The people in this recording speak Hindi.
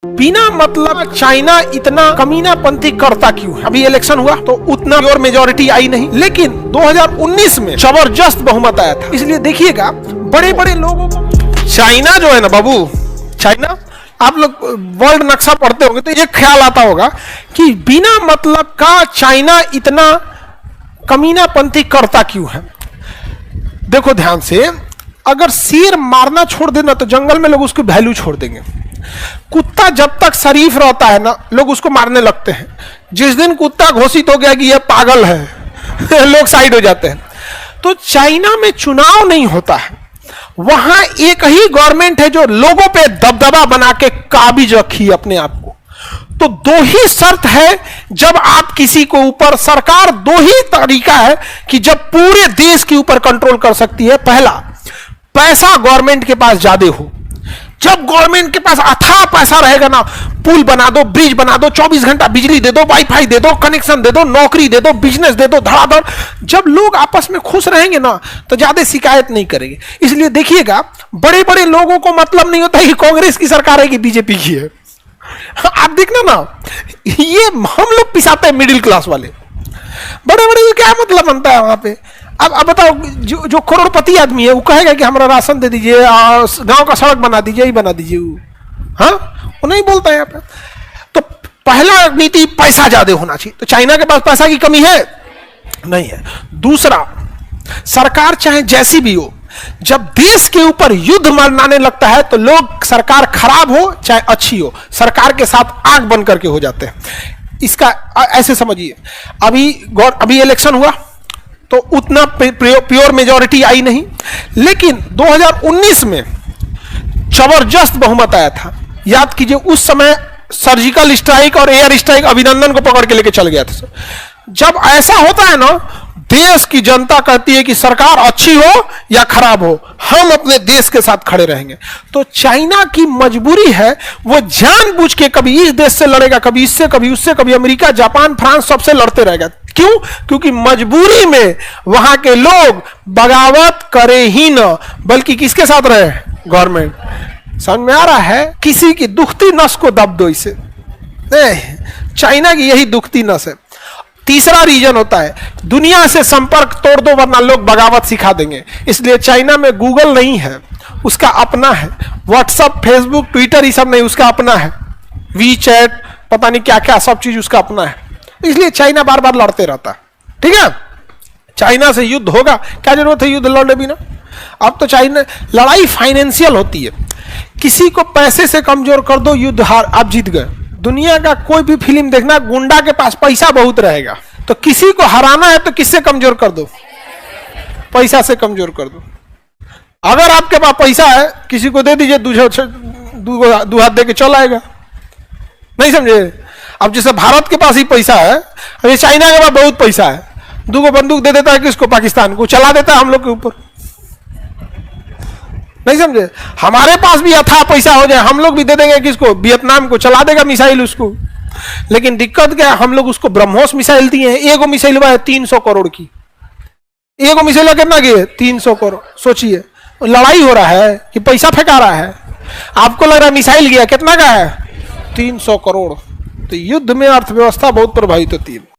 बिना मतलब चाइना इतना कमीनापंथी करता क्यों है? अभी इलेक्शन हुआ तो उतना और मेजोरिटी आई नहीं, लेकिन 2019 में जबरदस्त बहुमत आया था। इसलिए देखिएगा बड़े बड़े लोगों को चाइना जो है ना बाबू, चाइना, आप लोग वर्ल्ड नक्शा पढ़ते होंगे तो एक ख्याल आता होगा कि बिना मतलब का चाइना इतना कमीनापंथी करता क्यों है। देखो ध्यान से, अगर शेर मारना छोड़ देना तो जंगल में लोग उसकी वैल्यू छोड़ देंगे। कुत्ता जब तक शरीफ रहता है ना, लोग उसको मारने लगते हैं। जिस दिन कुत्ता घोषित हो गया कि यह पागल है लोग साइड हो जाते हैं। तो चाइना में चुनाव नहीं होता है, वहां एक ही गवर्नमेंट है जो लोगों पे दबदबा बना के काबिज रखी अपने आप को। तो दो ही शर्त है जब आप किसी को ऊपर, सरकार दो ही तरीका है कि जब पूरे देश के ऊपर कंट्रोल कर सकती है। पहला, पैसा गवर्नमेंट के पास ज्यादा हो। जब गवर्नमेंट के पास अथाह पैसा रहेगा ना, पुल बना दो, ब्रिज बना दो, 24 घंटा बिजली दे दो, वाईफाई दे दो, कनेक्शन दे दो, नौकरी दे दो, बिजनेस दे दो, धड़ाधड़। जब लोग आपस में खुश रहेंगे ना तो ज्यादा शिकायत नहीं करेंगे। इसलिए देखिएगा बड़े बड़े लोगों को मतलब नहीं होता कि कांग्रेस की सरकार है कि बीजेपी की है। आप देखना ना, ये हम लोग पिसाते हैं मिडिल क्लास वाले। बड़े बड़े क्या मतलब बनता है वहां पे। अब बताओ, जो करोड़पति आदमी है वो कहेगा कि हमारा राशन दे दीजिए, गांव का सड़क बना दीजिए, ही बना दीजिए। हाँ, वो नहीं बोलता है यहाँ पे। तो पहला नीति, पैसा ज्यादा होना चाहिए। तो चाइना के पास पैसा की कमी है? नहीं है। दूसरा, सरकार चाहे जैसी भी हो, जब देश के ऊपर युद्ध मनाने लगता है तो लोग, सरकार खराब हो चाहे अच्छी हो, सरकार के साथ आंख बंद करके हो जाते हैं। इसका ऐसे समझिए, अभी इलेक्शन हुआ तो उतना प्योर मेजॉरिटी आई नहीं, लेकिन 2019 में जबरदस्त बहुमत आया था। याद कीजिए, उस समय सर्जिकल स्ट्राइक और एयर स्ट्राइक अभिनंदन को पकड़ के लेके चल गया था। जब ऐसा होता है ना, देश की जनता कहती है कि सरकार अच्छी हो या खराब हो, हम अपने देश के साथ खड़े रहेंगे। तो चाइना की मजबूरी है, वो जानबूझ के कभी इस देश से लड़ेगा, कभी इससे, कभी उससे, कभी अमेरिका, जापान, फ्रांस, सबसे लड़ते रहेगा। क्यों? क्योंकि मजबूरी में वहां के लोग बगावत करे ही ना, बल्कि किसके साथ रहे? गवर्नमेंट। समझ में आ रहा है? किसी की दुखती नस को दब दो। इसे चाइना की यही दुखती नस है। तीसरा रीजन होता है, दुनिया से संपर्क तोड़ दो वरना लोग बगावत सिखा देंगे। इसलिए चाइना में गूगल नहीं है, उसका अपना है। व्हाट्सएप, फेसबुक, ट्विटर, ये सब नहीं, उसका अपना है। वी चैट, पता नहीं क्या क्या, सब चीज उसका अपना है। इसलिए चाइना बार बार लड़ते रहता है। ठीक है, चाइना से युद्ध होगा, क्या जरूरत है युद्ध लड़ने भी ना। अब तो चाइना, लड़ाई फाइनेंशियल होती है। किसी को पैसे से कमजोर कर दो, युद्ध हार, आप जीत गए। दुनिया का कोई भी फिल्म देखना, गुंडा के पास पैसा बहुत रहेगा, तो किसी को हराना है तो किससे कमजोर कर दो? पैसा से कमजोर कर दो। अगर आपके पास पैसा है, किसी को दे दीजिए, दो हाथ दे के चल आएगा। नहीं समझे? अब जैसे भारत के पास ही पैसा है, अभी चाइना के पास बहुत पैसा है, दो बंदूक दे देता है किसको? पाकिस्तान को, चला देता है हम लोग के ऊपर। नहीं समझे? हमारे पास भी अथाह पैसा हो जाए, हम लोग भी दे देंगे किसको? वियतनाम को, चला देगा मिसाइल उसको। लेकिन दिक्कत क्या है, हम लोग उसको ब्रह्मोस मिसाइल दिए हैं। एगो मिसाइल है 300 करोड़ की। एगो मिसाइल कितना की है? 300 करोड़। सोचिए, लड़ाई हो रहा है कि पैसा फेंका रहा है? आपको लग रहा है मिसाइल गया, कितना का है? 300 करोड़। तो युद्ध में अर्थव्यवस्था बहुत प्रभावित होती है।